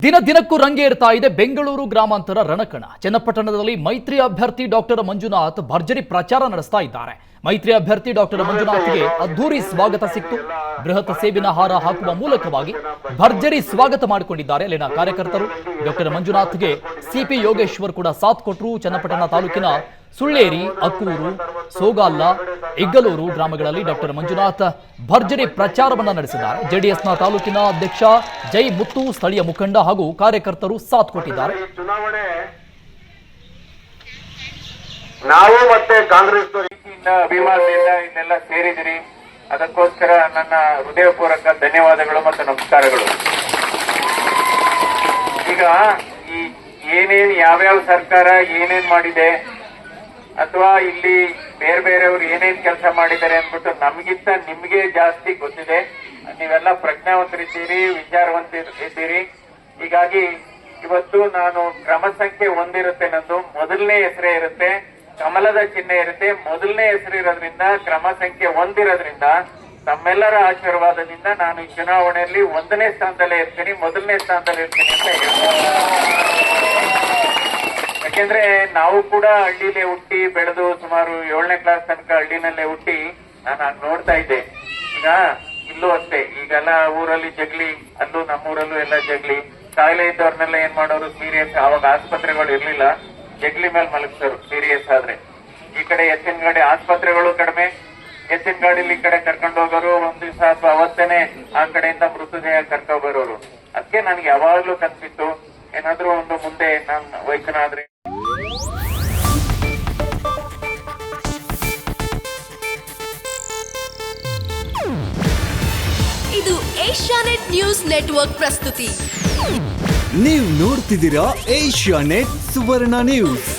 ದಿನಕ್ಕೂ ರಂಗೇರ್ತಾ ಇದೆ ಬೆಂಗಳೂರು ಗ್ರಾಮಾಂತರ ರಣಕಣ. ಚನ್ನಪಟ್ಟಣದಲ್ಲಿ ಮೈತ್ರಿ ಅಭ್ಯರ್ಥಿ ಡಾಕ್ಟರ್ ಮಂಜುನಾಥ್ ಭರ್ಜರಿ ಪ್ರಚಾರ ನಡೆಸ್ತಾ ಇದ್ದಾರೆ. ಮೈತ್ರಿ ಅಭ್ಯರ್ಥಿ ಡಾಕ್ಟರ್ ಮಂಜುನಾಥ್ಗೆ ಅದ್ದೂರಿ ಸ್ವಾಗತ ಸಿಕ್ತು. ಬೃಹತ್ ಸೇಬಿನ ಹಾರ ಹಾಕುವ ಮೂಲಕವಾಗಿ ಭರ್ಜರಿ ಸ್ವಾಗತ ಮಾಡಿಕೊಂಡಿದ್ದಾರೆ ಅಲ್ಲಿನ ಕಾರ್ಯಕರ್ತರು. ಡಾಕ್ಟರ್ ಮಂಜುನಾಥ್ಗೆ ಸಿಪಿ ಯೋಗೇಶ್ವರ್ ಕೂಡ ಸಾಥ್ ಕೊಟ್ಟರು. ಚನ್ನಪಟ್ಟಣ ತಾಲೂಕಿನ ಸುಳ್ಳೇರಿ, ಅಕ್ಕೂರು, ಸೋಗಾಲ್ಲ, ಇಗ್ಗಲೂರು ಗ್ರಾಮಗಳಲ್ಲಿ ಡಾಕ್ಟರ್ ಮಂಜುನಾಥ್ ಭರ್ಜರಿ ಪ್ರಚಾರವನ್ನ ನಡೆಸಿದ್ದಾರೆ. ಜೆಡಿಎಸ್ನ ತಾಲೂಕಿನ ಅಧ್ಯಕ್ಷ ಜೈ ಮುತ್ತು, ಸ್ಥಳೀಯ ಮುಖಂಡ ಹಾಗೂ ಕಾರ್ಯಕರ್ತರು ಸಾಥ್ ಕೊಟ್ಟಿದ್ದಾರೆ. ಚುನಾವಣೆ ನಾವು ಮತ್ತೆ ಕಾಂಗ್ರೆಸ್ ಅಭಿಮಾನದಿಂದ ಇದೆಲ್ಲ ಸೇರಿದಿರಿ. ಅದಕ್ಕೋಸ್ಕರ ನನ್ನ ಹೃದಯಪೂರ್ವಕ ಧನ್ಯವಾದಗಳು ಮತ್ತು ನಮಸ್ಕಾರಗಳು. ಈಗ ಈ ಏನೇನ್ ಯಾವ್ಯಾವ ಸರ್ಕಾರ ಏನೇನ್ ಮಾಡಿದೆ ಅಥವಾ ಇಲ್ಲಿ ಬೇರೆ ಬೇರೆಯವರು ಏನೇನ್ ಕೆಲಸ ಮಾಡಿದ್ದಾರೆ ಅಂದ್ಬಿಟ್ಟು ನಮಗಿಂತ ನಿಮ್ಗೆ ಜಾಸ್ತಿ ಗೊತ್ತಿದೆ. ನೀವೆಲ್ಲ ಪ್ರಜ್ಞಾವಂತರಿದ್ದೀರಿ, ವಿಚಾರವಂತರಿದ್ದೀರಿ. ಹೀಗಾಗಿ ಇವತ್ತು ನಾನು ಕ್ರಮ ಸಂಖ್ಯೆ 1 ಇರುತ್ತೆ, ನಂದು ಮೊದಲನೇ ಹೆಸರೇ ಇರುತ್ತೆ, ಕಮಲದ ಚಿಹ್ನೆ ಇರುತ್ತೆ. ಮೊದಲನೇ ಹೆಸರು ಇರೋದ್ರಿಂದ, ಕ್ರಮ ಸಂಖ್ಯೆ 1 ಇರೋದ್ರಿಂದ ತಮ್ಮೆಲ್ಲರ ಆಶೀರ್ವಾದದಿಂದ ನಾನು ಈ ಚುನಾವಣೆಯಲ್ಲಿ 1ನೇ ಸ್ಥಾನದಲ್ಲೇ ಇರ್ತೀನಿ, ಮೊದಲನೇ ಸ್ಥಾನದಲ್ಲಿ ಇರ್ತೀನಿ ಅಂತ ಹೇಳ್ತೀನಿ. ಯಾಕೆಂದ್ರೆ ನಾವು ಕೂಡ ಹಳ್ಳಿಲೇ ಹುಟ್ಟಿ ಬೆಳೆದು ಸುಮಾರು 7ನೇ ಕ್ಲಾಸ್ ತನಕ ಹಳ್ಳಿನಲ್ಲೇ ಹುಟ್ಟಿ ನಾನು ನೋಡ್ತಾ ಇದ್ದೆ. ಈಗ ಇಲ್ಲೂ ಅಷ್ಟೇ, ಈಗೆಲ್ಲ ಊರಲ್ಲಿ ಜಗ್ಲಿ, ಅಲ್ಲೂ ನಮ್ಮೂರಲ್ಲೂ ಎಲ್ಲ ಜಗ್ಲಿ. ಕಾಯಿಲೆ ಇದ್ದವ್ರನ್ನೆಲ್ಲ ಏನ್ ಮಾಡೋರು, ಸೀರಿಯಸ್, ಅವಾಗ ಆಸ್ಪತ್ರೆಗಳು ಇರ್ಲಿಲ್ಲ, ಜಗ್ಲಿ ಮೇಲೆ ಮಲಗಿಸೋರು ಸೀರಿಯಸ್ ಆದ್ರೆ. ಈ ಕಡೆ ಎತ್ತಿನ ಗಾಡಿ ಆಸ್ಪತ್ರೆಗಳು ಕಡಿಮೆ, ಎತ್ತಿನ ಗಾಡಿಲಿ ಈ ಕಡೆ ಕರ್ಕೊಂಡು ಹೋಗೋರು, ಒಂದ್ ದಿವಸ ಅಥವಾ ಅವತ್ತೇನೆ ಆ ಕಡೆಯಿಂದ ಮೃತದೇಹ ಕರ್ಕೊಂಡ್ ಬರೋರು. ಅದಕ್ಕೆ ನನ್ಗೆ ಯಾವಾಗ್ಲೂ ಕನ್ಸಿತ್ತು, ಏನಾದ್ರೂ ಒಂದು ಮುಂದೆ ನಾನು ವಯಸ್ಸನಾದ್ರೆ. ಇದು ಏಷ್ಯಾನೆಟ್ ನ್ಯೂಸ್ ನೆಟ್ವರ್ಕ್ ಪ್ರಸ್ತುತಿ. ನೀವು ನೋಡ್ತಿದ್ದೀರಾ ಏಷ್ಯಾನೆಟ್ ಸುವರ್ಣ ನ್ಯೂಸ್.